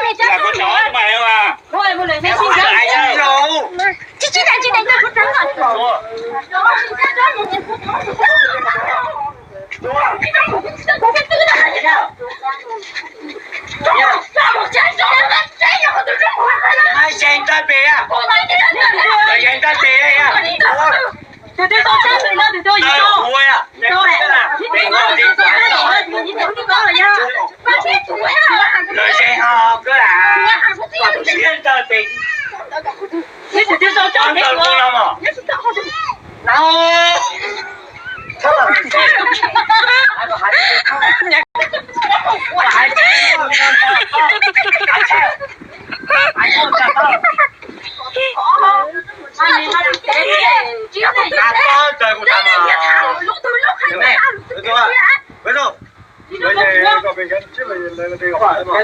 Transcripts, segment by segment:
你家我找都买了嘛。我也不能先我来了。这不真的。ai xem ta về à rồi xem ta về à từ từ con xem rồi từ từ đây vui à đây là để ngồi đi rồi xem họ cứ là xuyên tờ tình con tờ con làm à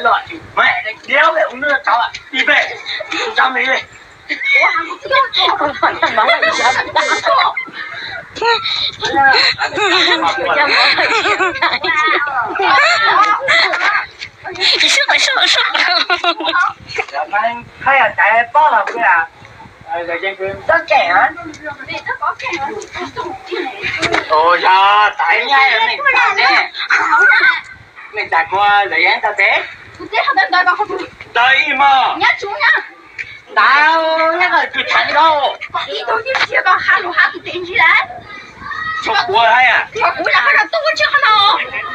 đâu mẹ đéo để uống nước cháu ạ đi về cháu mình đi hay là chạy bao là cái à rồi dân quyền rất trẻ hả ôi da tại ngay là mình nè mình đặt qua rồi ăn tao té đây mà nào nhá rồi cứ thằng đâu chụp qua hay à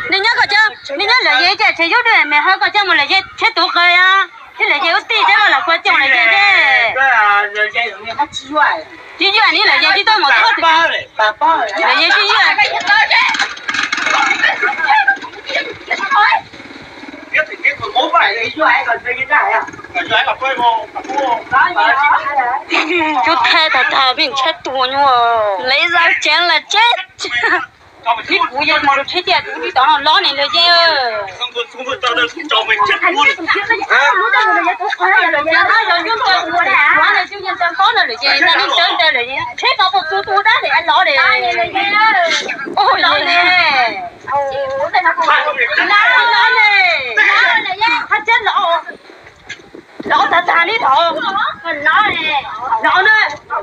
你那个叫你那来爷家吃有的没好个叫么来爷吃多个呀？你来爷我对这个来过叫来爷的。对啊，人家有你还奇怪。几句你来爷去到我靠的。包嘞，打包嘞。来爷去医院。冇翻嚟，你出喺個飛機真係啊！你喺個飛喎，就太大病吃多呢，累着见了这。你不要嘛，吃点东西当然老年了姐。中国到那找没吃多了。他要用到我的，完了就用到高了了姐，那你真的了姐，吃饱不多多的来老的。哦耶！哦，在那个哪嘞？他真老。老在山里头，很老嘞，老呢，他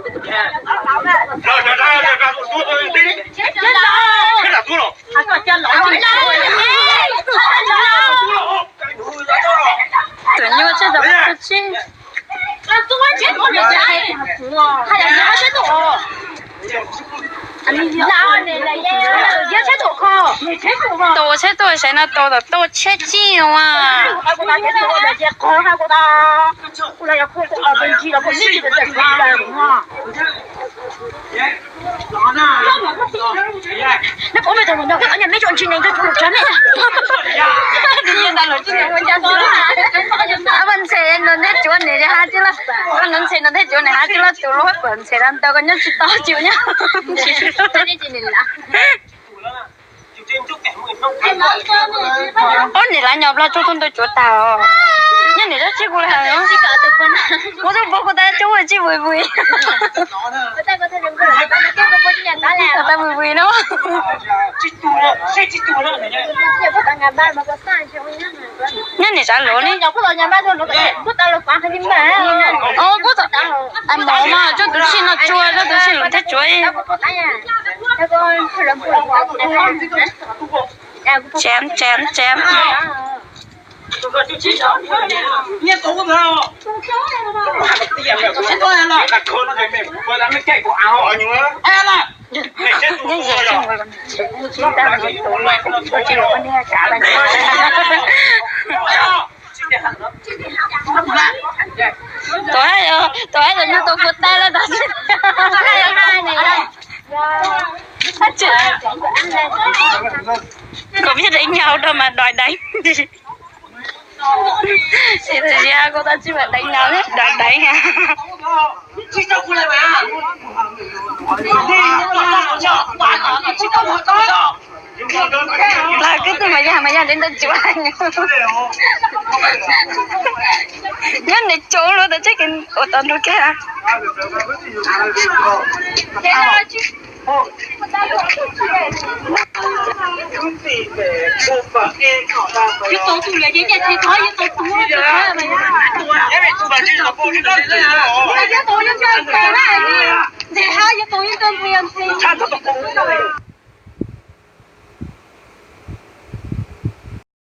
说叫老的，对，因为这种不亲，多钱多的家，还要拿些多。多吃多谁那多的多吃劲哇！那我们怎么弄？俺家没赚钱，那个不赚的。你现在老今年我家说了，问钱了，你赚你就下去了，问钱了，你赚你下去了，做了会问钱了，到个人去多久呢？哦，你来nhập là cho con tôi chỗ tàu, nhưng này rất chi vui hả? Cô tôi bố cô ta chú ơi chi vui vui. Ta vui vui đó. Nhưng này sao lỗ này? Cô ta là quá hay mà. Ô cô ta, anh bảo mà cho tôi xin là chua, cho tôi xin là thế chuối. Chém. Nghe tố nữa không? Chết tôi là đặt khôn nó thấy mình vừa làm cái chạy của áo hỏi nhiều lắm. Em à. Mày chết tôi rồi. Tôi rồi nó tôi vượt tay lên đó. Có biết đánh nhau đâu mà đòi đánh. Thì thời gian cô ta chỉ phải đánh nhau hết, đòi đánh ha. Là cái từ mà nhà đến đây chịu anh. Nhớ này chỗ luôn đó chắc cái ô tô nó kia. 哦，兄弟们，我把烟烤大回。要做住了，人家才可以做住了，就可以了呀。因为做把这个过去了，人家做一根做啦，你还要做一根不要吃。他怎么不？